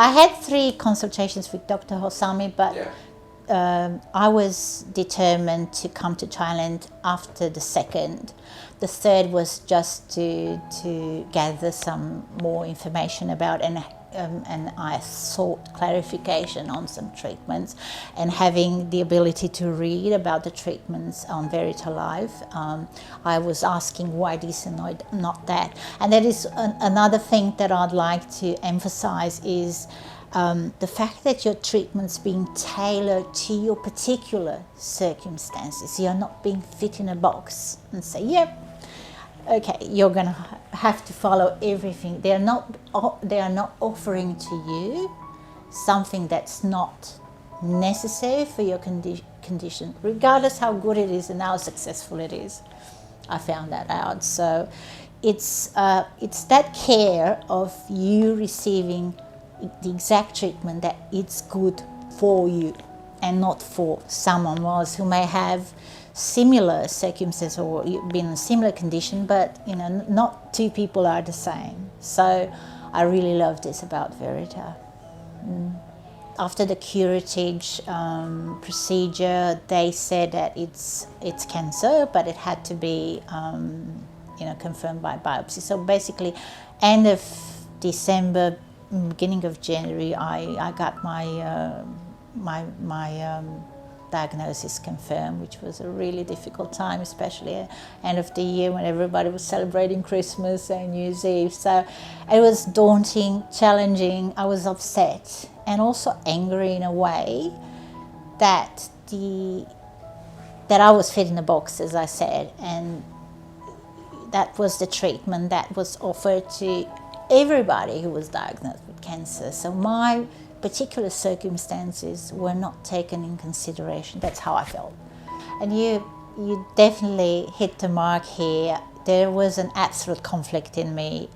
I had 3 consultations with Dr. Hosami, but I was determined to come to Thailand after the 2nd. The 3rd was just to gather some more information about, and I sought clarification on some treatments, and having the ability to read about the treatments on VeritaLife, I was asking why this and not that. And that is another thing that I'd like to emphasize is the fact that your treatment's being tailored to your particular circumstances. You're not being fit in a box and say, yep, okay, you're going to have to follow everything. They are not offering to you something that's not necessary for your condition, regardless how good it is and how successful it is. I found that out. So it's that care of you receiving the exact treatment that it's good for you and not for someone else who may have similar circumstances or been in a similar condition, but not 2 people are the same. So I really love this about Verita. After the curettage procedure, they said that it's cancer, but it had to be confirmed by biopsy. So basically, end of December, beginning of January, I got my diagnosis confirmed, which was a really difficult time, especially at the end of the year when everybody was celebrating Christmas and New Year's Eve. So it was daunting, challenging. I was upset and also angry in a way that I was fit in a box, as I said, and that was the treatment that was offered to everybody who was diagnosed with cancer. So my particular circumstances were not taken in consideration. That's how I felt. And you definitely hit the mark here. There was an absolute conflict in me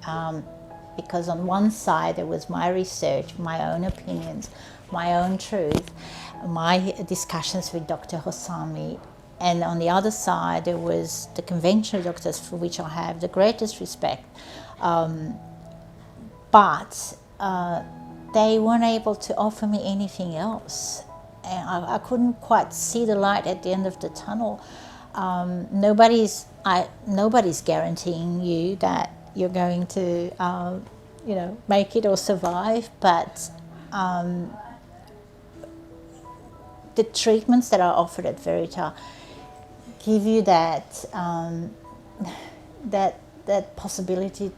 because on one side there was my research, my own opinions, my own truth, my discussions with Dr. Hosami, and on the other side there was the conventional doctors, for which I have the greatest respect, but they weren't able to offer me anything else. And I couldn't quite see the light at the end of the tunnel. Nobody's guaranteeing you that you're going to, make it or survive. But the treatments that are offered at Verita give you that that possibility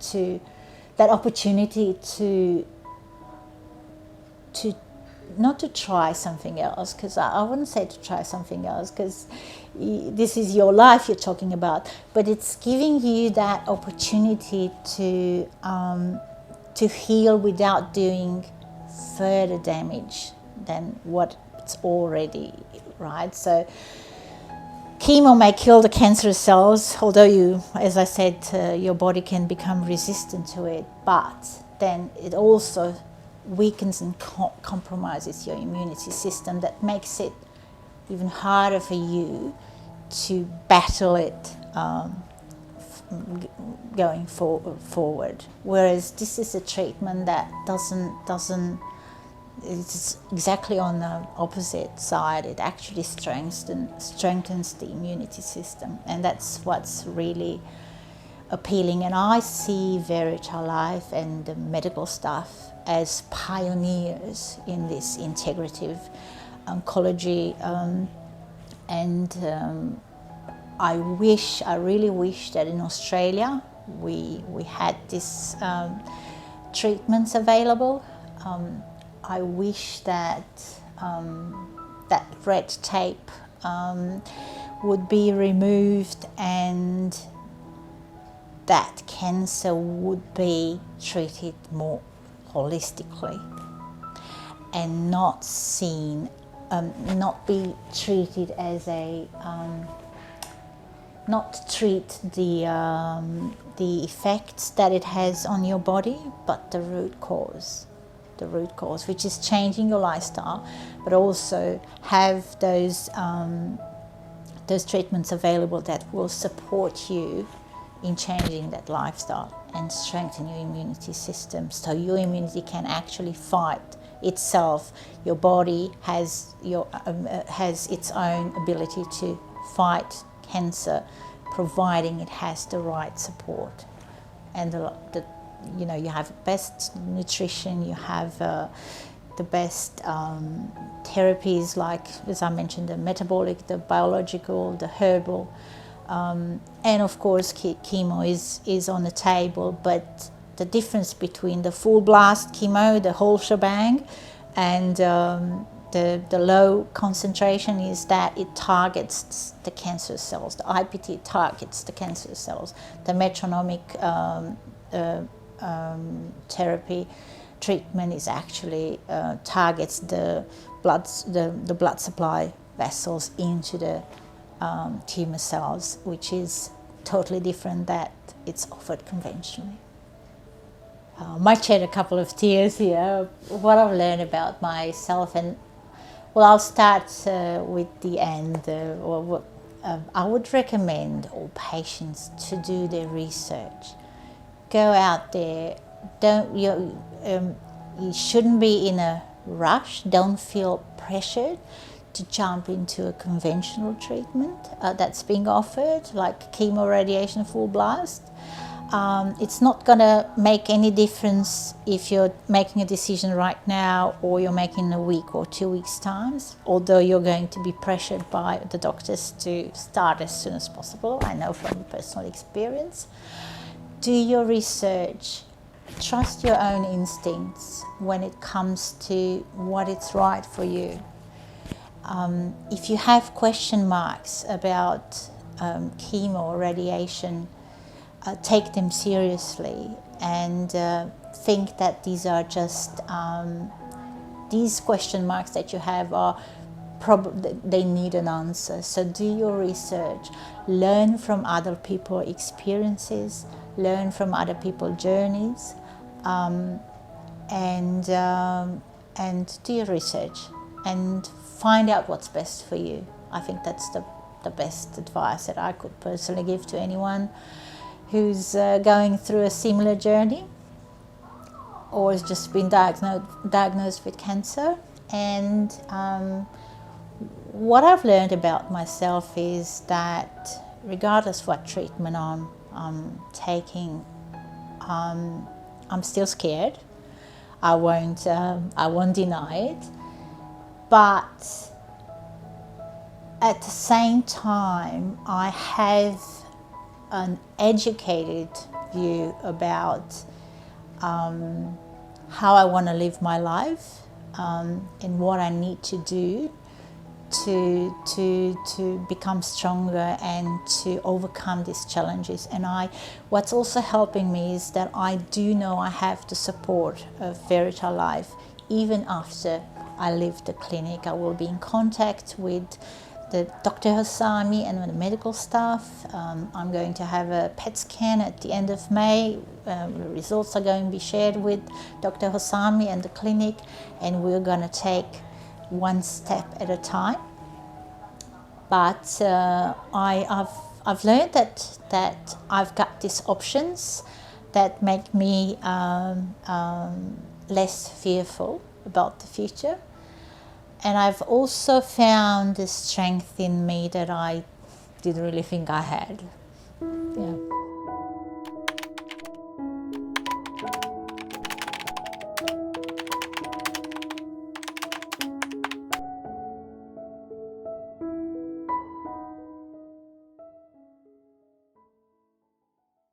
that opportunity to not to try something else, because I wouldn't say to try something else, because this is your life you're talking about, but it's giving you that opportunity to heal without doing further damage than what's already, right? So chemo may kill the cancerous cells, although as I said, your body can become resistant to it, but then it also weakens and compromises your immunity system. That makes it even harder for you to battle it going forward. Whereas this is a treatment that doesn't. It's exactly on the opposite side. It actually strengthens the immunity system, and that's what's really appealing. And I see VeritaLife and the medical staff as pioneers in this integrative oncology, and I really wish that in Australia we had this treatments available. I wish that that red tape would be removed, and that cancer would be treated more holistically and not be treated as not treat the effects that it has on your body, but the root cause, which is changing your lifestyle, but also have those treatments available that will support you in changing that lifestyle and strengthen your immunity system, so your immunity can actually fight itself. Your body has its own ability to fight cancer, providing it has the right support. And you have best nutrition, you have the best therapies, like, as I mentioned, the metabolic, the biological, the herbal, and of course chemo is on the table. But the difference between the full blast chemo, the whole shebang, and the low concentration is that it targets the cancer cells. The IPT targets the cancer cells. The metronomic therapy treatment is actually targets the blood supply vessels into the tumor cells, which is totally different that it's offered conventionally. Might shed a couple of tears here. What I've learned about myself, and well, I'll start with the end. I would recommend all patients to do their research. Go out there. You shouldn't be in a rush. Don't feel pressured to jump into a conventional treatment that's being offered, like chemo, radiation, full blast. It's not going to make any difference if you're making a decision right now or you're making in a week or 2 weeks' time, although you're going to be pressured by the doctors to start as soon as possible. I know from personal experience. Do your research. Trust your own instincts when it comes to what is right for you. If you have question marks about chemo or radiation, take them seriously and think that these are just these question marks that you have are probably they need an answer. So do your research, learn from other people's experiences, learn from other people's journeys, and do your research and find out what's best for you. I think that's the best advice that I could personally give to anyone who's going through a similar journey or has just been diagnosed with cancer. And what I've learned about myself is that regardless what treatment I'm taking, I'm still scared. I won't deny it, but at the same time, I have an educated view about how I want to live my life and what I need to do to become stronger and to overcome these challenges. And what's also helping me is that I do know I have the support of VeritaLife. Even after I leave the clinic, I will be in contact with the Dr. Hossami and the medical staff. I'm going to have a PET scan at the end of May. The results are going to be shared with Dr. Hossami and the clinic, and we're going to take one step at a time. But I've learned that I've got these options that make me less fearful about the future. And I've also found the strength in me that I didn't really think I had. Yeah.